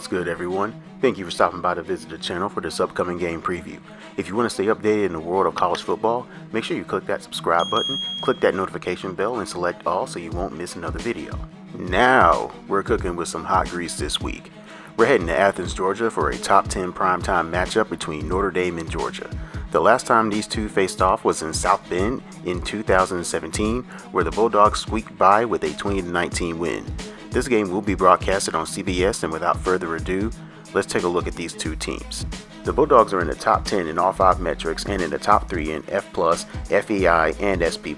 What's good, everyone? Thank you for stopping by to visit the channel for this upcoming game preview. If you want to stay updated in the world of college football, make sure you click that subscribe button, click that notification bell, and select all so you won't miss another video. Now, we're cooking with some hot grease this week. We're heading to Athens, Georgia for a top 10 primetime matchup between Notre Dame and Georgia. The last time these two faced off was in South Bend in 2017, where the Bulldogs squeaked by with a 20-19 win. This game will be broadcasted on CBS, and without further ado, let's take a look at these two teams. The Bulldogs are in the top 10 in all 5 metrics and in the top 3 in F+, FEI, and SP+.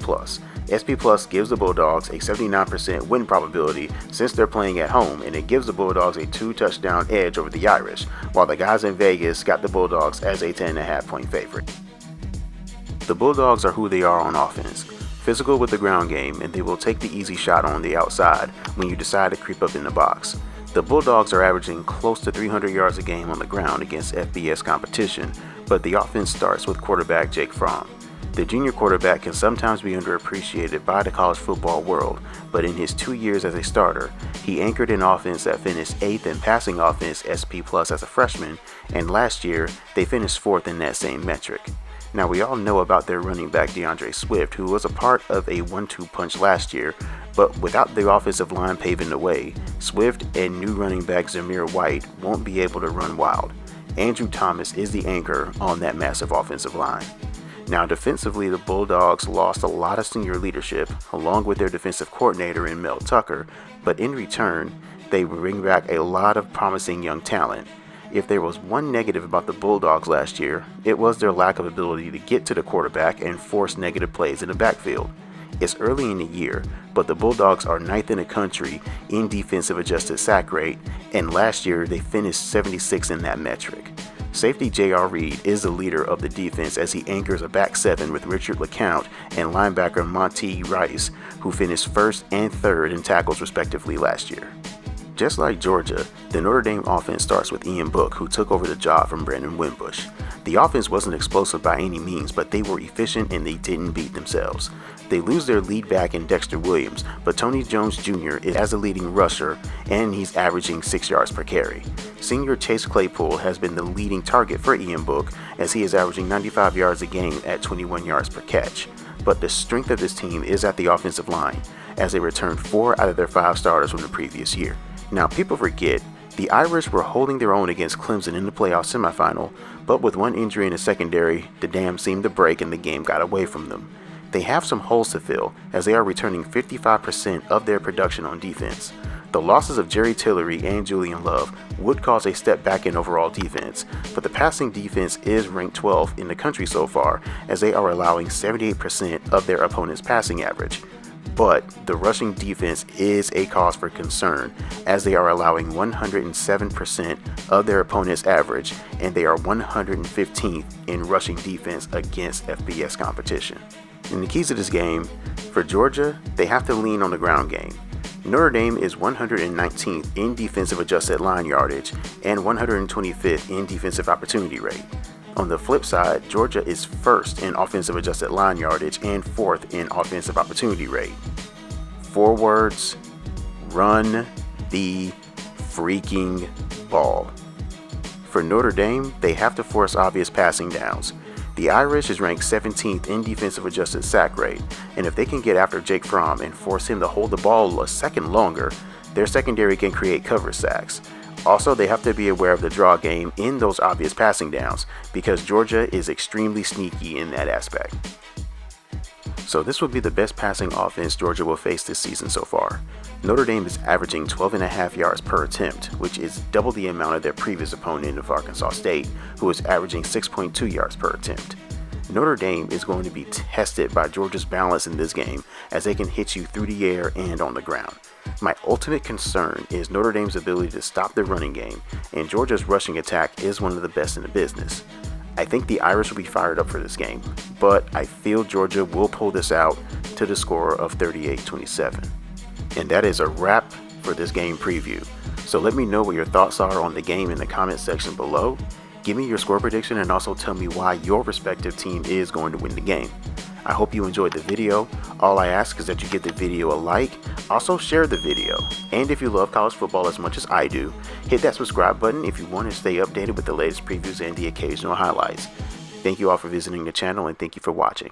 SP Plus gives the Bulldogs a 79% win probability since they're playing at home, and it gives the Bulldogs a 2-touchdown edge over the Irish, while the guys in Vegas got the Bulldogs as a 10.5-point favorite. The Bulldogs are who they are on offense, physical with the ground game, and they will take the easy shot on the outside when you decide to creep up in the box. The Bulldogs are averaging close to 300 yards a game on the ground against FBS competition, but the offense starts with quarterback Jake Fromm. The junior quarterback can sometimes be underappreciated by the college football world, but in his 2 years as a starter, he anchored an offense that finished 8th in passing offense SP Plus as a freshman, and last year they finished 4th in that same metric. Now, we all know about their running back DeAndre Swift, who was a part of a 1-2 punch last year, but without the offensive line paving the way, Swift and new running back Zamir White won't be able to run wild. Andrew Thomas is the anchor on that massive offensive line. Now, defensively, the Bulldogs lost a lot of senior leadership, along with their defensive coordinator in Mel Tucker, but in return, they bring back a lot of promising young talent. If there was one negative about the Bulldogs last year, it was their lack of ability to get to the quarterback and force negative plays in the backfield. It's early in the year, but the Bulldogs are 9th in the country in defensive adjusted sack rate, and last year they finished 76th in that metric. Safety J.R. Reed is the leader of the defense as he anchors a back 7 with Richard LeCount and linebacker Monty Rice, who finished 1st and 3rd in tackles respectively last year. Just like Georgia, the Notre Dame offense starts with Ian Book, who took over the job from Brandon Wimbush. The offense wasn't explosive by any means, but they were efficient and they didn't beat themselves. They lose their lead back in Dexter Williams, but Tony Jones Jr. is as a leading rusher, and he's averaging 6 yards per carry. Senior Chase Claypool has been the leading target for Ian Book, as he is averaging 95 yards a game at 21 yards per catch. But the strength of this team is at the offensive line, as they returned 4 out of their 5 starters from the previous year. Now, people forget, the Irish were holding their own against Clemson in the playoff semifinal, but with one injury in the secondary, the dam seemed to break and the game got away from them. They have some holes to fill, as they are returning 55% of their production on defense. The losses of Jerry Tillery and Julian Love would cause a step back in overall defense, but the passing defense is ranked 12th in the country so far, as they are allowing 78% of their opponent's passing average. But the rushing defense is a cause for concern, as they are allowing 107% of their opponent's average, and they are 115th in rushing defense against FBS competition. And the keys to this game, for Georgia, they have to lean on the ground game. Notre Dame is 119th in defensive adjusted line yardage and 125th in defensive opportunity rate. On the flip side, Georgia is 1st in offensive adjusted line yardage and 4th in offensive opportunity rate. 4 words: run the freaking ball. For Notre Dame, they have to force obvious passing downs. The Irish is ranked 17th in defensive adjusted sack rate, and if they can get after Jake Fromm and force him to hold the ball a second longer, their secondary can create cover sacks. Also, they have to be aware of the draw game in those obvious passing downs, because Georgia is extremely sneaky in that aspect. So this will be the best passing offense Georgia will face this season so far. Notre Dame is averaging 12.5 yards per attempt, which is double the amount of their previous opponent of Arkansas State, who is averaging 6.2 yards per attempt. Notre Dame is going to be tested by Georgia's balance in this game, as they can hit you through the air and on the ground. My ultimate concern is Notre Dame's ability to stop the running game, and Georgia's rushing attack is one of the best in the business. I think the Irish will be fired up for this game, but I feel Georgia will pull this out to the score of 38-27. And that is a wrap for this game preview. So let me know what your thoughts are on the game in the comment section below. Give me your score prediction and also tell me why your respective team is going to win the game. I hope you enjoyed the video. All I ask is that you give the video a like, also share the video, and if you love college football as much as I do, hit that subscribe button if you want to stay updated with the latest previews and the occasional highlights. Thank you all for visiting the channel, and thank you for watching.